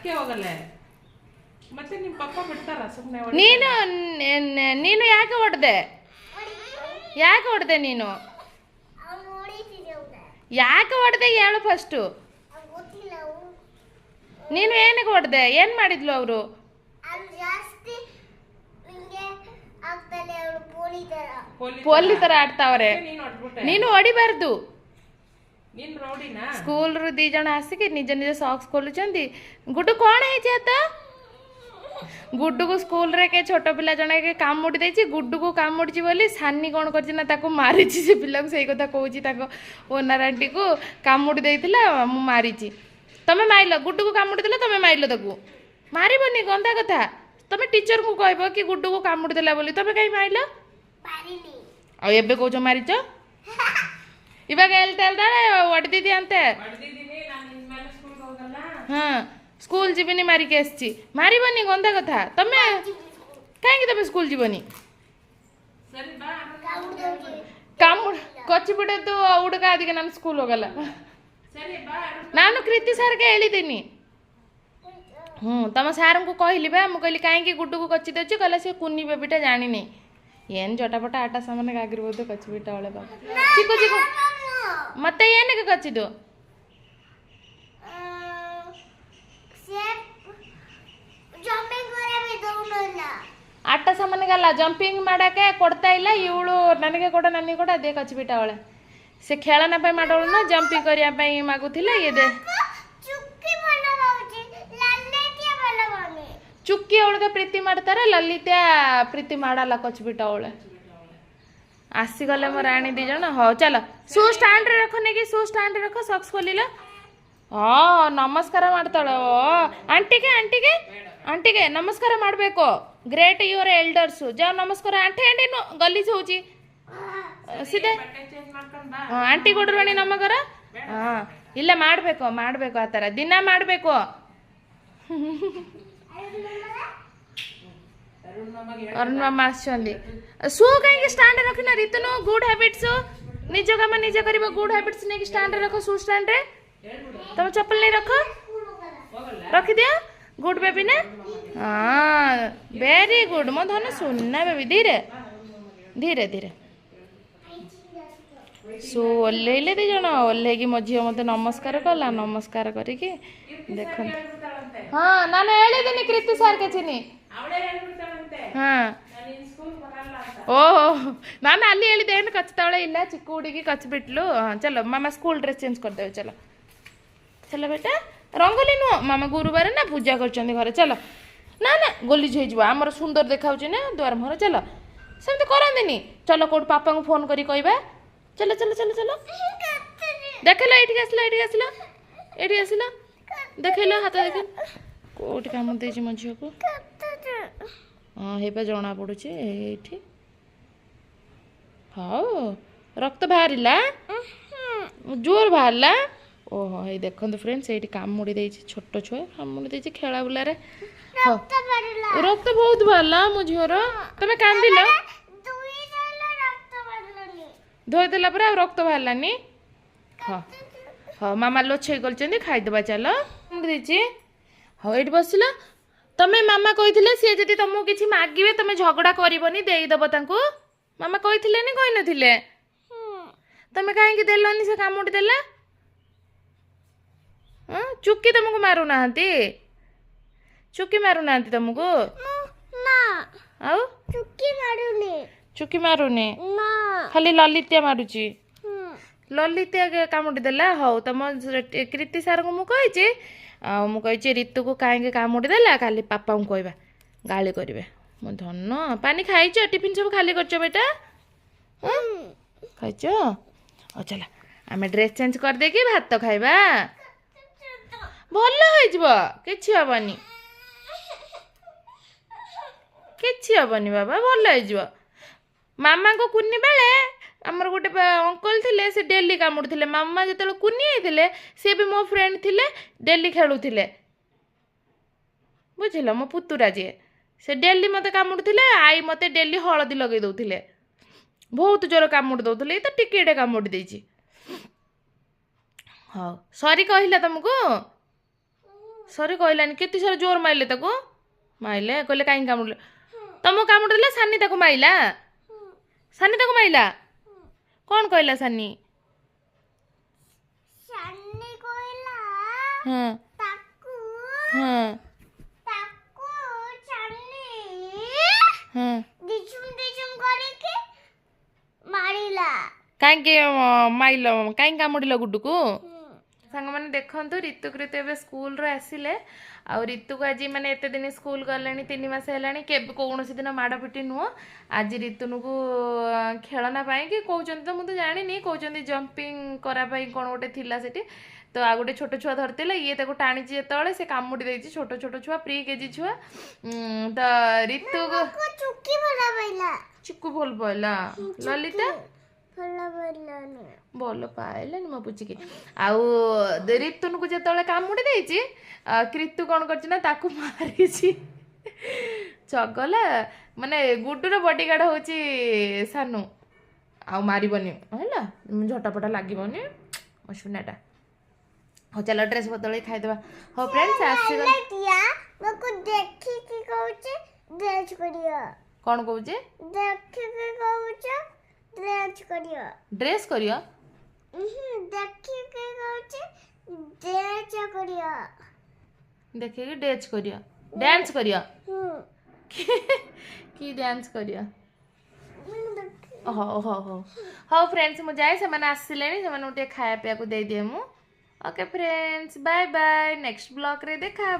ಅದಕ್ಕೆ ಹೋಗಲ್ಲ ಮತ್ತೆ ನಿಮ್ಮ ಪಪ್ಪ ಬಿಡ್ತಾರ ಸುಮ್ಮನೆ ನೀನು ಯಾಕೆ ಹೊಡೆದೆ ನೀನು ಯಾಕೆ ಹೊಡೆದೆ ಹೇಳು ಫಸ್ಟು ನೀನು ಏನಕ್ಕೆ ಹೊಡೆದೆ ಏನು ಮಾಡಿದ್ಲು ಅವರು ಪೋಲಿ ತರ ಆಡ್ತಾವ್ರೆ ನೀನು ಹೊಡಿಬಾರ್ದು ସ୍କୁଲ ରୁ 2 ଜଣ ଆସିକି ନିଜ ନିଜ ସକ୍ସ ଖୋଲୁଛନ୍ତି ଗୁଡୁ କଣ ହେଇଛି ହାତ ଗୁଡୁକୁ ସ୍କୁଲରେ କେ ଛୋଟ ପିଲା ଜଣେ କାମୁଡ଼ି ଦେଇଛି ଗୁଡୁକୁ କାମୁଡ଼ିଛି ବୋଲି ସାନି କଣ କରିଛି ନା ତାକୁ ମାରିଛି ସେ ପିଲାକୁ ସେଇ କଥା କହୁଛି ତାଙ୍କ ଓନର ଆଣ୍ଟିକୁ କାମୁଡ଼ି ଦେଇଥିଲା ମୁଁ ମାରିଛି ତମେ ମାଇଲ ଗୁଡୁକୁ କାମୁଡ଼ି ଦେଲା ତମେ ମାଇଲ ତାକୁ ମାରିବନି ଗନ୍ଧା କଥା ତମେ ଟିଚରକୁ କହିବ କି ଗୁଡୁକୁ କାମୁଡ଼ି ଦେଲା ବୋଲି ତମେ କାହିଁ ମାଇଲ ଆଉ ଏବେ କହୁଛ ମାରିଛ ಇವಾಗ ಹೇಳ್ತಾಳೆ ಹೊಡೆದಿದ್ದಿ ಅಂತೆ ಹಾ ಸ್ಕೂಲ್ ಜೀವನಿ ಮಾರಿಕೆ আসছি ಮಾರಿಬನಿ ಗೊಂದ কথা ತಮ್ಮೆ ಕಾಂಗಿ ತಮ್ಮೆ ಸ್ಕೂಲ್ ಜೀವನಿ ಕಾಮುಡ್ ಕೊಚ್ಚಿ ಬಿಡದ್ದು ಹುಡುಗ ಅದಕ್ಕೆ ನಾನು ಸ್ಕೂಲ್ ಹೋಗಲ್ಲ ನಾನು ಕೃತಿ ಸರ್ಗೆ ಹೇಳಿದ್ದೀನಿ ତମ ସାର୍ଙ୍କୁ କହିଲି ବା ମୁଁ କହିଲି କାହିଁକି ଗୁଡୁକୁ କଚି ଦେଉଛି କହିଲା ସେ କୁନି ବେବିଟା ଜାଣିନି ಏನು ಜಟಾಪಟ ಆಟ ಸಾಮಾನ್ಯಾಗ ಆಗಿರ್ಬೋದು ಕಚ್ಚಿಬಿಟ್ಟ ಅವಳೆ ಬಾಬು ಚಿಕ್ಕು ಚಿಕ್ಕು ಮತ್ತೆ ಏನಕ್ಕೆ ಕಚ್ಚಿದ್ದು ಆಟ ಸಾಮಾನ್ಯಾಗಲ್ಲ ಜಂಪಿಂಗ್ ಮಾಡಕ್ಕೆ ಕೊಡ್ತಾ ಇಲ್ಲ ಇವಳು ನನಗೆ ಕೊಡ ನನಗೆ ಕೊಡ ಅದೇ ಕಚ್ಚಿಬಿಟ್ಟ ಅವಳೆ ସେ ଖେଳନା ପାଇଁ ମାଡ଼ୋଳ ନା ଜମ୍ପିଂ କରିବା ପାଇଁ ମାଗୁଥିଲା ଇଏ ಚುಕ್ಕಿ ಅವಳಿಗೆ ಪ್ರೀತಿ ಮಾಡ್ತಾರೆ ಲಲಿತಾ ಪ್ರೀತಿ ಮಾಡಲ್ಲ ಕೊಚ್ಬಿಟ್ಟ ಅವಳೆ ଆସିଗଲେ ମୋ ରାଣୀ 2 ଜଣ ହଉ ଚାଲ ସୁ ଷ୍ଟାଣ୍ଡରେ ରଖ ନେଇକି ସୁ ଷ୍ଟାଣ୍ଡରେ ରଖ ସକ୍ସ ଖୋଲିଲ ನಮಸ್ಕಾರ ಮಾಡ್ತಾಳೆ ಆಂಟಿಗೆ ಆಂಟಿಗೆ ಆಂಟಿಗೆ ನಮಸ್ಕಾರ ಮಾಡಬೇಕು ಗ್ರೇಟ್ ಯುವರ್ ಎಲ್ಡರ್ಸ್ ಜಾವ್ ನಮಸ್ಕಾರ ಆಂಟಿ ಆಂಟಿ ಗಲೀಜ್ ಹೌಚಿ ಸಿದೆ ಆಂಟಿ ಕೊಡ್ರವಣಿ ನಮಗರ ಇಲ್ಲ ಮಾಡಬೇಕು ಆ ಥರ ದಿನ ಮಾಡಬೇಕು ଅରୁଣ ମାମା ଆସିଛନ୍ତି ସୁ କାହିଁକି ଷ୍ଟାଣ୍ଡରେ ରଖିନା ରିତୁନୁ ଗୁଡ୍ ହ୍ୟାବିଟ୍ସ ନିଜ କାମ ନିଜେ କରିବ ଗୁଡ୍ ହ୍ୟାବିଟ୍ସ ନେଇକି ଷ୍ଟାଣ୍ଡରେ ରଖ ସୁ ଷ୍ଟାଣ୍ଡରେ ତମ ଚପଲ ନେଇ ରଖିଦିଅ ଗୁଡ୍ ବେବି ନା ଭେରି ଗୁଡ୍ ମୋ ଧନ ସୁନା ବେବି ଧୀରେ ଧୀରେ ଧୀରେ ସୁ ଓହ୍ଲେଇଲେ 2 ଜଣ ଓହ୍ଲେଇକି ମୋ ଝିଅ ମୋତେ ନମସ୍କାର କଲା ନମସ୍କାର କରିକି ଦେଖନ୍ତୁ ହଁ ನಾನು ಹೇಳಿದ್ದೀನಿ ಕೃತಿ ಸಾರ್ ಕಚಿನಿ ಹಾಂ ಓಹೋ ನಾನು ಅಲ್ಲಿ ಹೇಳಿದೆ ಏನು ಕಚ್ತಾವಳೆ ಇಲ್ಲ ಚಿಕ್ಕ ಹುಡುಗಿ ಕಚ್ಬಿಟ್ಲು ಚಲೋ ಮಾಮ ಸ್ಕೂಲ್ ಡ್ರೆಸ್ ଚେଞ୍ଜ କରିଦେବେ ଚଲ ଚଲ ବେଟା ରଙ୍ଗୋଲି ନୁହଁ ମାମା ଗୁରୁବାର ନା ପୂଜା କରୁଛନ୍ତି ଘରେ ଚଲ ନା ନା ଗୋଲିଜ ହେଇଯିବ ଆମର ସୁନ୍ଦର ଦେଖାଉଛି ନା ଦୁଆର ମୁହଁରେ ଚଲ ସେମିତି କରନ୍ତିନି ଚଲ କୋଉଠି ପାପାଙ୍କୁ ଫୋନ କରି କହିବା ଚଲ ଚଲ ଚଲ ଚଲ ଦେଖିଲ ଏଇଠିକି ଆସିଲ ଦେଖେଇଲ ହାତ ଦେଖେଇଲ କୋଉଠି କାମୁଡ଼ି ଦେଇଛି ମୋ ଝିଅକୁ ହେଇପା ଜଣା ପଡୁଛି ଏଇଠି ହଉ ରକ୍ତ ବାହାରିଲା ଜୋର ବାହାରିଲା ଓହୋ ଏଇ ଦେଖନ୍ତୁ ଫ୍ରେଣ୍ଡସ୍ ଏଇଠି କାମୁଡ଼ି ଦେଇଛି ଛୋଟ ଛୁଆ କାମୁଡ଼ି ଦେଇଛି ଖେଳା ବୁଲାରେ ରକ୍ତ ବହୁତ ବାହାରିଲା ମୋ ଝିଅର ତମେ କାନ୍ଦିଲ ଧୋଇଦେଲା ପରେ ଆଉ ରକ୍ତ ବାହାରିଲାନି ହଁ ମାମା ଲୋଛେଇ କରିଛନ୍ତି ଖାଇଦେବା ଚାଲ ଦେଇଛି ହଉ ଏଇଠି ବସିଲ ତମେ ମାମା କହିଥିଲେ ସିଏ ଯଦି ତମକୁ କିଛି ମାଗିବେ ତମେ ଝଗଡ଼ା କରିବନି ଦେଇଦବ ତାଙ୍କୁ ମାମା କହିଥିଲେ ନା କହିନଥିଲେ ତମେ କାହିଁକି ଦେଲନି ସେ କାମୁଡ଼ି ଦେଲା ଚୁକି ତମକୁ ମାରୁନାହାନ୍ତି ତମକୁ ଆଉ ଚୁକି ମାରୁନି ଖାଲି ଲଲିତା ମାରୁଛି ଲଲିତା କାମୁଡ଼ି ଦେଲା ହଉ ତମ କୃତି ସାର୍ଙ୍କୁ ମୁଁ କହିଛି ଆଉ ମୁଁ କହିଛି ରିତୁକୁ କାହିଁକି କାମୁଡ଼ି ଦେଲା କାଲି ପାପାଙ୍କୁ କହିବା ଗାଳି କରିବେ ମୋ ଧନ ପାନି ଖାଇଛ ଟିଫିନ୍ ସବୁ ଖାଲି କରିଛ ବେଟା ଖାଇଛ ହଉ ଚାଲ ଆମେ ଡ୍ରେସ୍ ଚେଞ୍ଜ କରିଦେଇକି ଭାତ ଖାଇବା ଭଲ ହେଇଯିବ କିଛି ହବନି ବାବା ଭଲ ହେଇଯିବ ମାମାଙ୍କ କୁନି ବେଳେ ଆମର ଗୋଟେ ଅଙ୍କଲ ଥିଲେ ସେ ଡେଲି କାମୁଡ଼ୁଥିଲେ ମାମା ଯେତେବେଳେ କୁନି ହେଇଥିଲେ ସେ ବି ମୋ ଫ୍ରେଣ୍ଡ ଥିଲେ ଡେଲି ଖେଳୁଥିଲେ ବୁଝିଲ ମୋ ପୁତୁରା ଯିଏ ସେ ଡେଲି ମୋତେ କାମୁଡ଼ୁଥିଲେ ଆଈ ମୋତେ ଡେଲି ହଳଦୀ ଲଗେଇ ଦେଉଥିଲେ ବହୁତ ଜୋର କାମୁଡ଼ି ଦେଉଥିଲେ ଏଇ ତ ଟିକେଟେ କାମୁଡ଼ି ଦେଇଛି ହଉ ସରି କହିଲା ତମକୁ सरी कहलानी केते सारा जोर माइले ताको माइले कहले काई कामुडले तुमको कामुडले सानी ताको माइला सानी ताको माइला कौन कहला सानी हाँ हाँ हाँ कहीं माइल कहीं कामुड़िल गुड्डू को सांग मैंने देखु ऋतु कृत ए स्कूल रो आसिले आ ऋतु को आज मैंने एत दिन स्कूल गलानी 3 मास है कौन दिन माड़ पिटी नुह आज ऋतुन को खेलना कि कहते तो मुझे जानी कहते जंपिंग कराई कौन गोटे थिला सेठी तो आ गोटे छोट छुआ धरते ये टाणी जो से कामुड़ी देती छोट छोट छुआ प्री केजी छुआ तो ऋतु को चिक्कू भल पड़ा ललिता भल पाइलानी मो पुचिकी आउ ऋतुन को जो कामुड़ी देती कृतु कौन कर मारी चगला माने गुड्डूर बॉडीगार्ड होची सानू आ मारबनी है झटापटा लगे मो सुनाटा हो चलो ड्रेस बदल खाईदे हो फ्रेंड्स कौन कहूँ ड्रेस करियो देखिए डेच करियो डांस करियो की डांस करियो हो हो हो हो फ्रेंड्स मुझे जाए से आसिले से खाया पीया को दे दिए मु okay friends bye bye next blog रे देखा।